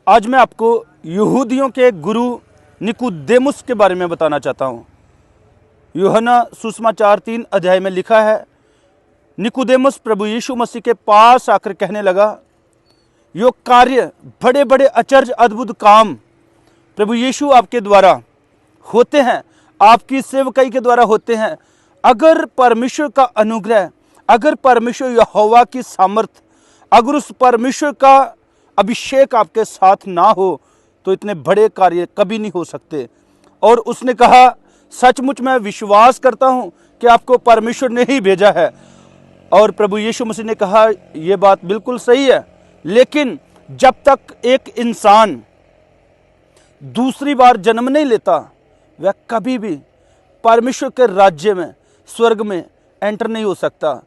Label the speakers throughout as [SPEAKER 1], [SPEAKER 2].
[SPEAKER 1] आज मैं आपको यहूदियों के गुरु निकुदेमुस के बारे में बताना चाहता हूँ। यूहन्ना सुसमाचार 3 अध्याय में लिखा है, निकुदेमुस प्रभु यीशु मसीह के पास आकर कहने लगा, यो कार्य बड़े बड़े अचर्ज अद्भुत काम प्रभु यीशु आपके द्वारा होते हैं, आपकी सेवकाई के द्वारा होते हैं। अगर परमेश्वर का अनुग्रह, अगर परमेश्वर यहोवा की सामर्थ, अगर उस परमेश्वर का अभिषेक आपके साथ ना हो तो इतने बड़े कार्य कभी नहीं हो सकते। और उसने कहा, सचमुच मैं विश्वास करता हूं कि आपको परमेश्वर ने ही भेजा है। और प्रभु यीशु मसीह ने कहा, यह बात बिल्कुल सही है, लेकिन जब तक एक इंसान दूसरी बार जन्म नहीं लेता वह कभी भी परमेश्वर के राज्य में, स्वर्ग में एंटर नहीं हो सकता।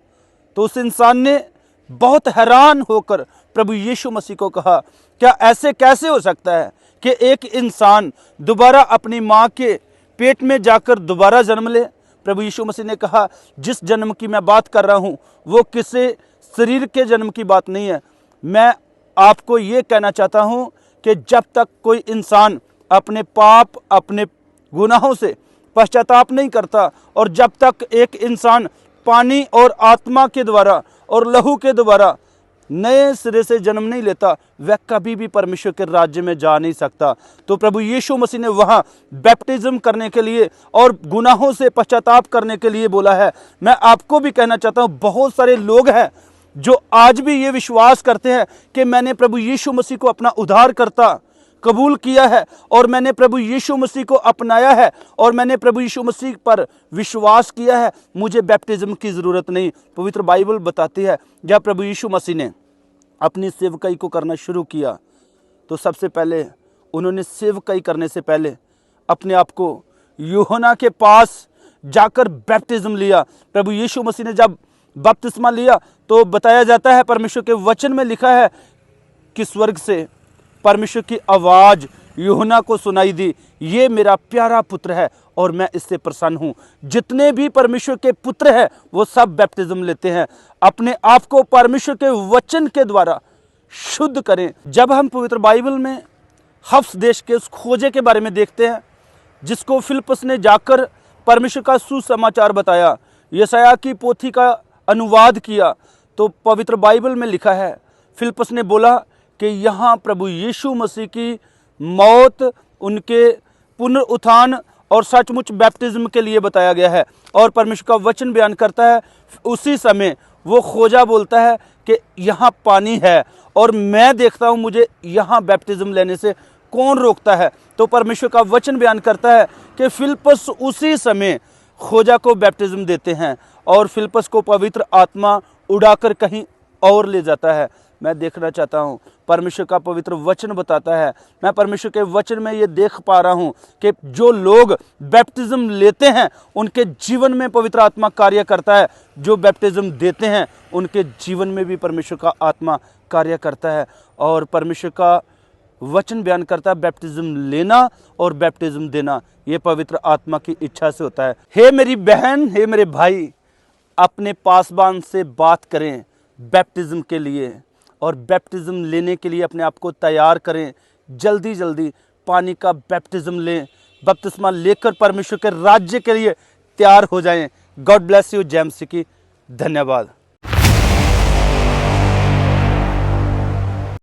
[SPEAKER 1] तो उस इंसान ने बहुत हैरान होकर प्रभु यीशु मसीह को कहा, क्या ऐसे कैसे हो सकता है कि एक इंसान दोबारा अपनी माँ के पेट में जाकर दोबारा जन्म ले? प्रभु यीशु मसीह ने कहा, जिस जन्म की मैं बात कर रहा हूँ वो किसी शरीर के जन्म की बात नहीं है। मैं आपको ये कहना चाहता हूँ कि जब तक कोई इंसान अपने पाप, अपने गुनाहों से पश्चाताप नहीं करता, और जब तक एक इंसान पानी और आत्मा के द्वारा और लहू के द्वारा नए सिरे से जन्म नहीं लेता, वह कभी भी परमेश्वर के राज्य में जा नहीं सकता। तो प्रभु यीशु मसीह ने वहाँ बैप्टिज्म करने के लिए और गुनाहों से पश्चाताप करने के लिए बोला है। मैं आपको भी कहना चाहता हूँ, बहुत सारे लोग हैं जो आज भी ये विश्वास करते हैं कि मैंने प्रभु यीशु मसीह को अपना उद्धारकर्ता कबूल किया है और मैंने प्रभु यीशु मसीह को अपनाया है और मैंने प्रभु यीशु मसीह पर विश्वास किया है, मुझे बैप्टिज्म की ज़रूरत नहीं। पवित्र बाइबल बताती है, जब प्रभु यीशु मसीह ने अपनी सेवकाई को करना शुरू किया तो सबसे पहले उन्होंने सेवकाई करने से पहले अपने आप को यूहन्ना के पास जाकर बैप्टिज्म लिया। प्रभु यीशु मसीह ने जब बपतिस्मा लिया तो बताया जाता है, परमेश्वर के वचन में लिखा है कि स्वर्ग से परमेश्वर की आवाज़ यूहन्ना को सुनाई दी, ये मेरा प्यारा पुत्र है और मैं इससे प्रसन्न हूँ। जितने भी परमेश्वर के पुत्र हैं वो सब बैप्टिज्म लेते हैं। अपने आप को परमेश्वर के वचन के द्वारा शुद्ध करें। जब हम पवित्र बाइबल में हफ्स देश के उस खोजे के बारे में देखते हैं जिसको फिलिप्पुस ने जाकर परमेश्वर का सुसमाचार बताया, यशायाह की पोथी का अनुवाद किया, तो पवित्र बाइबल में लिखा है, फिलिप्पुस ने बोला कि यहाँ प्रभु यीशु मसीह की मौत, उनके पुनरुत्थान और सचमुच बैप्टिज्म के लिए बताया गया है। और परमेश्वर का वचन बयान करता है, उसी समय वो खोजा बोलता है कि यहाँ पानी है और मैं देखता हूँ मुझे यहाँ बैप्टिज्म लेने से कौन रोकता है। तो परमेश्वर का वचन बयान करता है कि फिलिप्पुस उसी समय खोजा को बैप्टिज्म देते हैं और फिलिप्पुस को पवित्र आत्मा उड़ाकर कहीं और ले जाता है। मैं देखना चाहता हूँ, परमेश्वर का पवित्र वचन बताता है, मैं परमेश्वर के वचन में ये देख पा रहा हूँ कि जो लोग बैप्टिज्म लेते हैं उनके जीवन में पवित्र आत्मा कार्य करता है, जो बैप्टिज्म देते हैं उनके जीवन में भी परमेश्वर का आत्मा कार्य करता है। और परमेश्वर का वचन बयान करता है, बैप्टिज्म लेना और बैप्टिज्म देना ये पवित्र आत्मा की इच्छा से होता है। हे मेरी बहन, हे मेरे भाई, अपने पासबान से बात करें बैप्टिज्म के लिए और बैप्टिज्म लेने के लिए अपने आप को तैयार करें। जल्दी जल्दी पानी का बैप्टिज्म लें, बपतिस्मा लेकर परमेश्वर के राज्य के लिए तैयार हो जाएं। God bless you. जय मसीह की। धन्यवाद।